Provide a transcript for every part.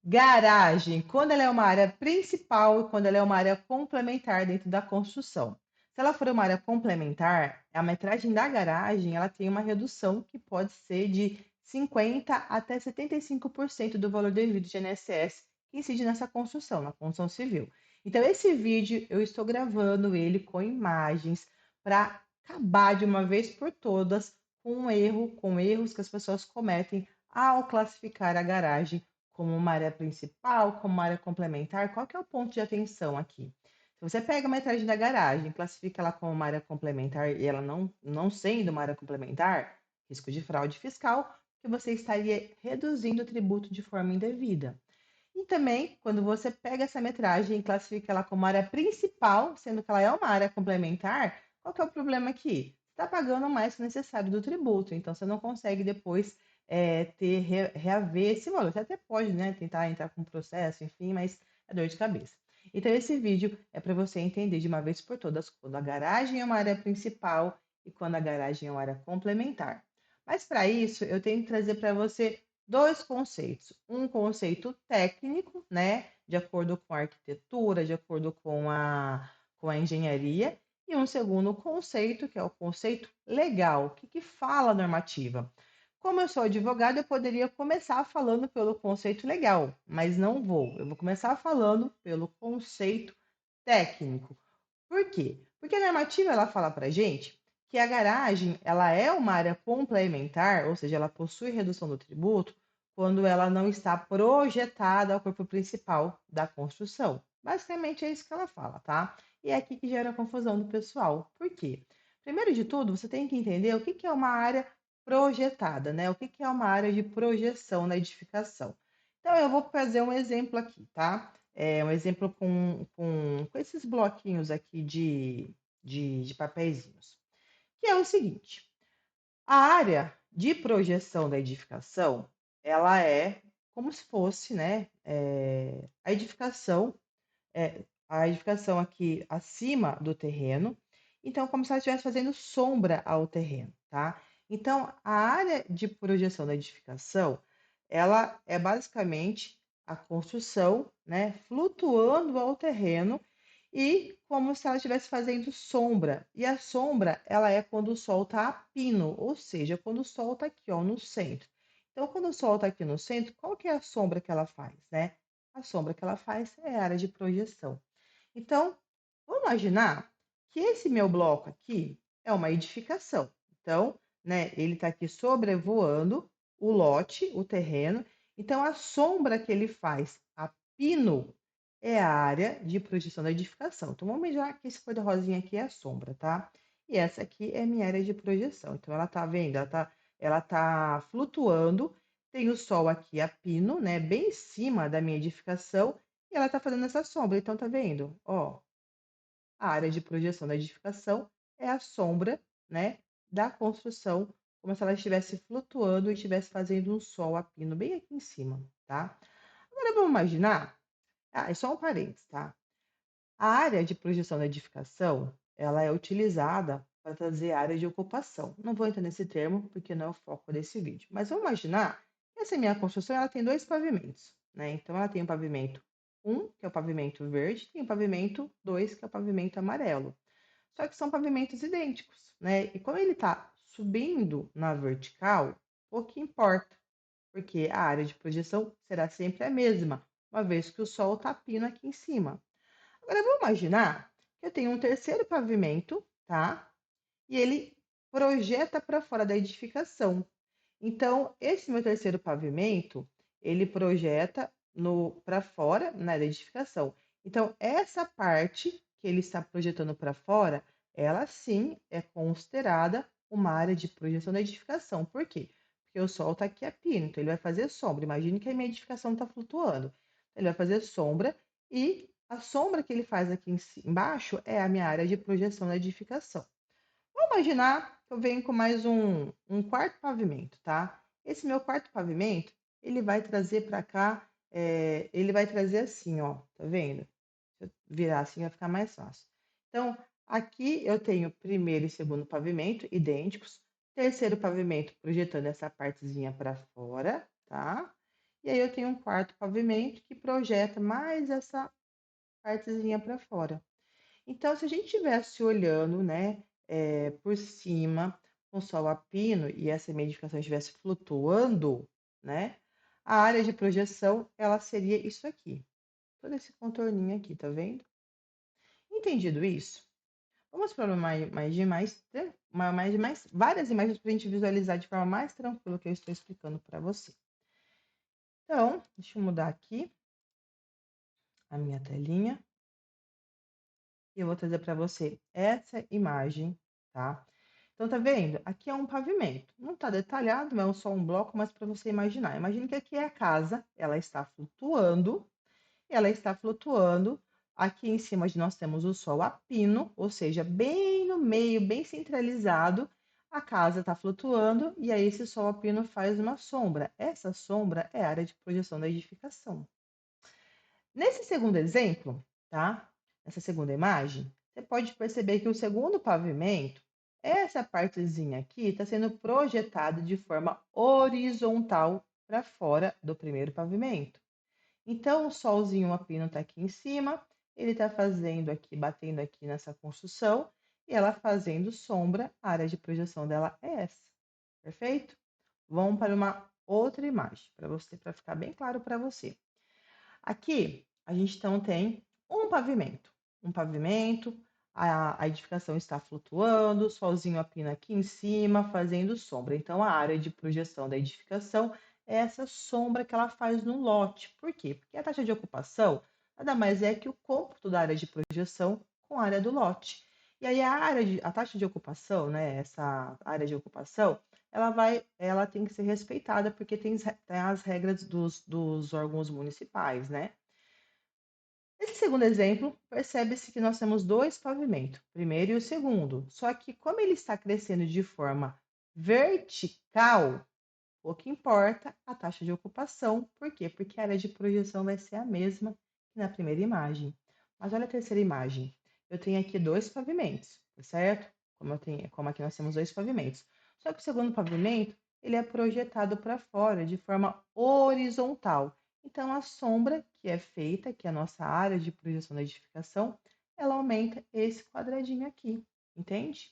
Garagem, quando ela é uma área principal e quando ela é uma área complementar dentro da construção. Se ela for uma área complementar, a metragem da garagem, ela tem uma redução que pode ser de 50 até 75% do valor devido de INSS que incide nessa construção, na construção civil. Então, esse vídeo eu estou gravando ele com imagens para acabar de uma vez por todas com erros que as pessoas cometem ao classificar a garagem como uma área principal, como uma área complementar, qual que é o ponto de atenção aqui? Se você pega a metragem da garagem, classifica ela como uma área complementar e ela não sendo uma área complementar, risco de fraude fiscal, que você estaria reduzindo o tributo de forma indevida. E também, quando você pega essa metragem e classifica ela como área principal, sendo que ela é uma área complementar, qual que é o problema aqui? Você está pagando mais que o necessário do tributo, então você não consegue depois reaver esse valor. Você até pode, né, tentar entrar com processo, enfim, mas é dor de cabeça. Então, esse vídeo é para você entender de uma vez por todas quando a garagem é uma área principal e quando a garagem é uma área complementar. Mas para isso, eu tenho que trazer para você dois conceitos. Um conceito técnico, né, de acordo com a arquitetura, de acordo com a engenharia, e um segundo conceito, que é o conceito legal. O que, que fala a normativa? Como eu sou advogada, eu poderia começar falando pelo conceito legal, mas não vou. Eu vou começar falando pelo conceito técnico. Por quê? Porque a normativa ela fala para gente que a garagem ela é uma área complementar, ou seja, ela possui redução do tributo quando ela não está projetada ao corpo principal da construção. Basicamente é isso que ela fala, tá? E é aqui que gera a confusão do pessoal. Por quê? Primeiro de tudo, você tem que entender o que que é uma área projetada, né? O que que é uma área de projeção na edificação. Então, eu vou fazer um exemplo aqui, tá? Um exemplo com esses bloquinhos aqui de papeizinhos, que é o seguinte: a área de projeção da edificação, ela é como se fosse, né, a edificação aqui acima do terreno, então como se ela estivesse fazendo sombra ao terreno, tá? Então, a área de projeção da edificação, ela é basicamente a construção, né, flutuando ao terreno e como se ela estivesse fazendo sombra. E a sombra, ela é quando o sol está a pino, ou seja, quando o sol está aqui, ó, no centro. Então, quando o sol está aqui no centro, qual que é a sombra que ela faz, né? A sombra que ela faz é a área de projeção. Então, vamos imaginar que esse meu bloco aqui é uma edificação. Então, né, ele está aqui sobrevoando o lote, o terreno. Então, a sombra que ele faz a pino é a área de projeção da edificação. Então, vamos imaginar que esse cor de rosinha aqui é a sombra, tá? E essa aqui é a minha área de projeção. Então, ela tá vendo? Ela tá flutuando. Tem o sol aqui a pino, né, bem em cima da minha edificação e ela está fazendo essa sombra, então tá vendo? Ó, a área de projeção da edificação é a sombra, né, da construção, como se ela estivesse flutuando e estivesse fazendo um sol a pino bem aqui em cima, tá? Agora vamos imaginar, é só um parênteses, tá? A área de projeção da edificação, ela é utilizada para trazer área de ocupação. Não vou entrar nesse termo porque não é o foco desse vídeo, mas vamos imaginar que essa minha construção ela tem dois pavimentos, né? Então ela tem o pavimento um, que é o pavimento verde, e o pavimento 2, que é o pavimento amarelo. Só que são pavimentos idênticos, né? E como ele está subindo na vertical, pouco importa, porque a área de projeção será sempre a mesma, uma vez que o sol está pindo aqui em cima. Agora vamos imaginar que eu tenho um terceiro pavimento, tá? E ele projeta para fora da edificação. Então, esse meu terceiro pavimento, ele projeta no para fora, né, da edificação. Então, essa parte que ele está projetando para fora, ela sim é considerada uma área de projeção da edificação. Por quê? Porque o sol está aqui a pino, então ele vai fazer sombra. Imagine que a minha edificação está flutuando. Ele vai fazer sombra e a sombra que ele faz aqui embaixo é a minha área de projeção da edificação. Vamos imaginar que eu venho com mais um quarto pavimento, tá? Esse meu quarto pavimento, ele vai trazer para cá, ele vai trazer assim, ó, tá vendo? Se eu virar assim vai ficar mais fácil. Então, aqui eu tenho primeiro e segundo pavimento idênticos, terceiro pavimento projetando essa partezinha para fora, tá? e aí eu tenho um quarto pavimento que projeta mais essa partezinha para fora. Então, se a gente estivesse olhando, né, por cima, com sol a pino e essa minha edificação estivesse flutuando, né, a área de projeção, ela seria isso aqui, todo esse contorninho aqui, tá vendo? Entendido isso? Vamos para várias imagens para a gente visualizar de forma mais tranquila o que eu estou explicando para você. Então, deixa eu mudar aqui a minha telinha e eu vou trazer para você essa imagem, tá? Então, tá vendo? Aqui é um pavimento. Não está detalhado, não é só um bloco, mas para você imaginar. Imagine que aqui é a casa, ela está flutuando. Ela está flutuando. Aqui em cima nós temos o sol a pino, ou seja, bem no meio, bem centralizado. A casa está flutuando e aí esse sol a pino faz uma sombra. Essa sombra é a área de projeção da edificação. Nesse segundo exemplo, tá? Nessa segunda imagem, você pode perceber que o segundo pavimento, essa partezinha aqui, está sendo projetada de forma horizontal para fora do primeiro pavimento. Então, o solzinho a pino está aqui em cima, ele está fazendo aqui, batendo aqui nessa construção, e ela fazendo sombra, a área de projeção dela é essa. Perfeito? Vamos para uma outra imagem, para ficar bem claro para você. Aqui, a gente então tem um pavimento. Um pavimento, a edificação está flutuando, o solzinho a pino aqui em cima, fazendo sombra. Então, a área de projeção da edificação é essa sombra que ela faz no lote. Por quê? Porque a taxa de ocupação nada mais é que o cômputo da área de projeção com a área do lote. E aí a taxa de ocupação, né, essa área de ocupação, ela tem que ser respeitada porque tem as regras dos órgãos municipais, né? Nesse segundo exemplo, percebe-se que nós temos dois pavimentos, o primeiro e o segundo. Só que como ele está crescendo de forma vertical, pouco importa a taxa de ocupação. Por quê? Porque a área de projeção vai ser a mesma que na primeira imagem. Mas olha a terceira imagem. Eu tenho aqui dois pavimentos, tá certo? Como aqui nós temos dois pavimentos. Só que o segundo pavimento, ele é projetado para fora de forma horizontal. Então, a sombra que é feita, que é a nossa área de projeção da edificação, ela aumenta esse quadradinho aqui, entende?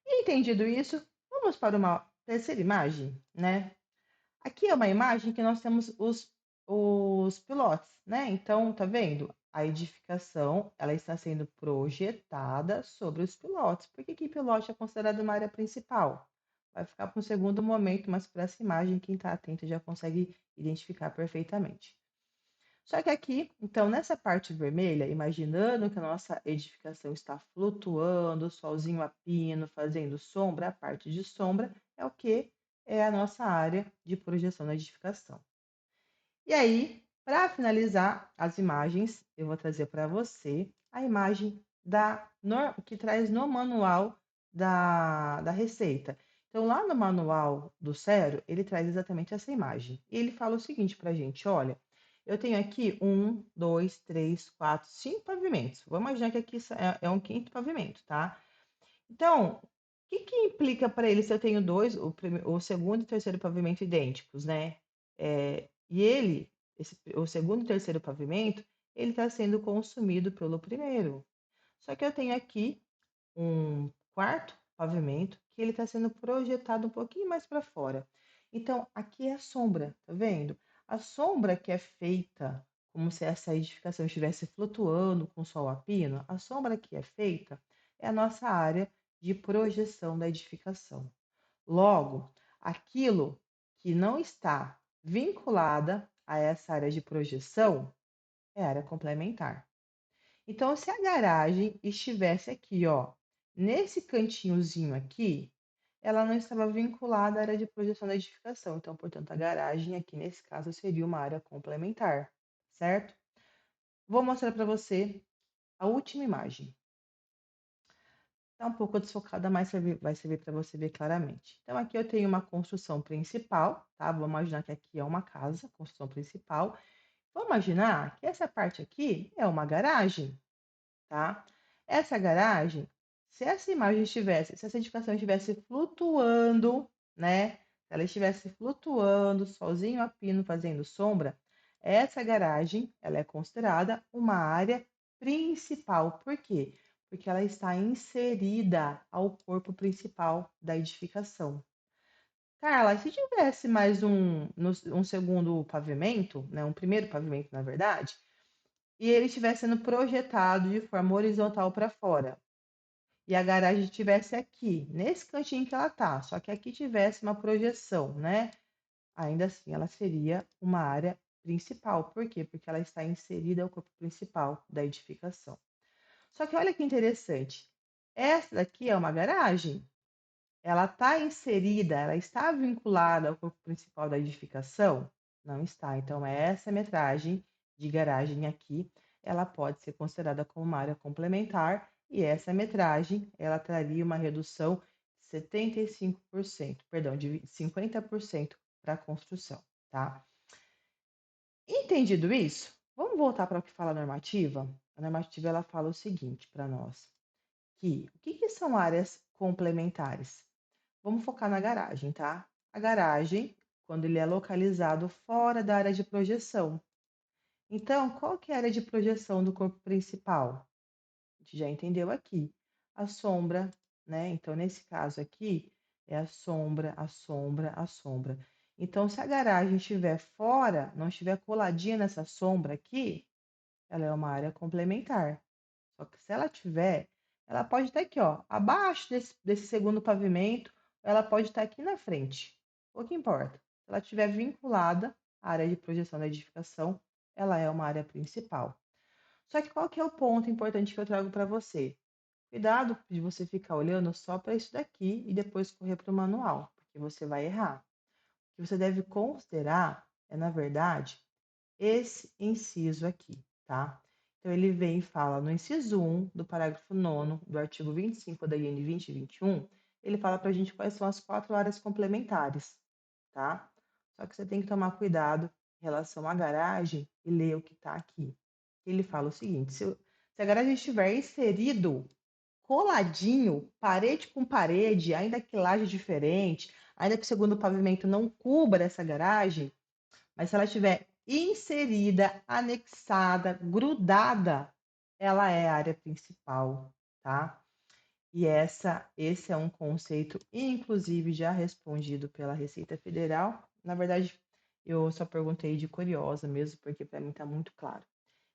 E entendido isso, vamos para uma terceira imagem, né? Aqui é uma imagem que nós temos os pilotes, né? Então, tá vendo? A edificação, ela está sendo projetada sobre os pilotes. Por que que pilote é considerado uma área principal? Vai ficar para um segundo momento, mas por essa imagem, quem está atento já consegue identificar perfeitamente. Só que aqui, então, nessa parte vermelha, imaginando que a nossa edificação está flutuando, o solzinho a pino, fazendo sombra, a parte de sombra é o que? É a nossa área de projeção da edificação. E aí, para finalizar as imagens, eu vou trazer para você a imagem que traz no manual da receita. Então, lá no manual do Cero, ele traz exatamente essa imagem. E ele fala o seguinte para a gente: olha, eu tenho aqui um, dois, três, quatro, cinco pavimentos. Vamos imaginar que aqui é um quinto pavimento, tá? Então, o que que implica para ele se eu tenho dois, o segundo e o terceiro pavimento idênticos, né? E o segundo e terceiro pavimento, ele está sendo consumido pelo primeiro. Só que eu tenho aqui um quarto pavimento que ele está sendo projetado um pouquinho mais para fora. Então, aqui é a sombra, tá vendo? A sombra que é feita como se essa edificação estivesse flutuando com o sol a pino, a sombra que é feita é a nossa área de projeção da edificação. Logo, aquilo que não está vinculada a essa área de projeção é área complementar. Então, se a garagem estivesse aqui, ó, nesse cantinhozinho aqui, ela não estava vinculada à área de projeção da edificação. Então, portanto, a garagem aqui nesse caso seria uma área complementar, certo? Vou mostrar para você a última imagem. Está um pouco desfocada, mas vai servir para você ver claramente. Então, aqui eu tenho uma construção principal, tá? Vou imaginar que aqui é uma casa, construção principal. Vou imaginar que essa parte aqui é uma garagem, tá? Essa garagem, se essa edificação estivesse flutuando, né? se ela estivesse flutuando, sozinho a pino fazendo sombra, essa garagem, ela é considerada uma área principal. Por quê? Porque ela está inserida ao corpo principal da edificação. Carla, se tivesse mais um segundo pavimento, né, um primeiro pavimento, na verdade, e ele estivesse sendo projetado de forma horizontal para fora, e a garagem estivesse aqui, nesse cantinho que ela tá, só que aqui tivesse uma projeção, né? Ainda assim, ela seria uma área principal. Por quê? Porque ela está inserida ao corpo principal da edificação. Só que olha que interessante. Essa daqui é uma garagem. Ela está inserida, ela está vinculada ao corpo principal da edificação? Não está. Então, essa metragem de garagem aqui, ela pode ser considerada como uma área complementar e essa metragem, ela traria uma redução de 75%, perdão, de 50% para a construção, tá? Entendido isso, vamos voltar para o que fala a normativa? A normativa, ela fala o seguinte para nós, que o que são áreas complementares? Vamos focar na garagem, tá? A garagem, quando ele é localizado fora da área de projeção. Então, qual que é a área de projeção do corpo principal? A gente já entendeu aqui. A sombra, né? Então, nesse caso aqui, é a sombra, a sombra, a sombra. Então, se a garagem estiver fora, não estiver coladinha nessa sombra aqui, ela é uma área complementar. Só que se ela tiver, ela pode estar aqui, ó, abaixo desse segundo pavimento, ela pode estar aqui na frente. O que importa? Se ela estiver vinculada à área de projeção da edificação, ela é uma área principal. Só que qual que é o ponto importante que eu trago para você? Cuidado de você ficar olhando só para isso daqui e depois correr para o manual, porque você vai errar. O que você deve considerar é, na verdade, esse inciso aqui, tá? Então, ele vem e fala no inciso 1 do parágrafo 9º do artigo 25 da IN 2021, ele fala para a gente quais são as 4 áreas complementares, tá? Só que você tem que tomar cuidado em relação à garagem e ler o que está aqui. Ele fala o seguinte, se a garagem estiver inserido, coladinho, parede com parede, ainda que laje diferente, ainda que o segundo pavimento não cubra essa garagem, mas se ela estiver inserida, anexada, grudada, ela é a área principal, tá? E esse é um conceito, inclusive, já respondido pela Receita Federal. Na verdade, eu só perguntei de curiosa mesmo, porque para mim está muito claro.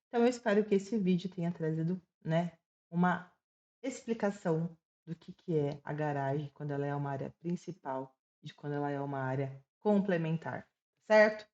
Então, eu espero que esse vídeo tenha trazido, né, uma explicação do que é a garagem quando ela é uma área principal e quando ela é uma área complementar, certo?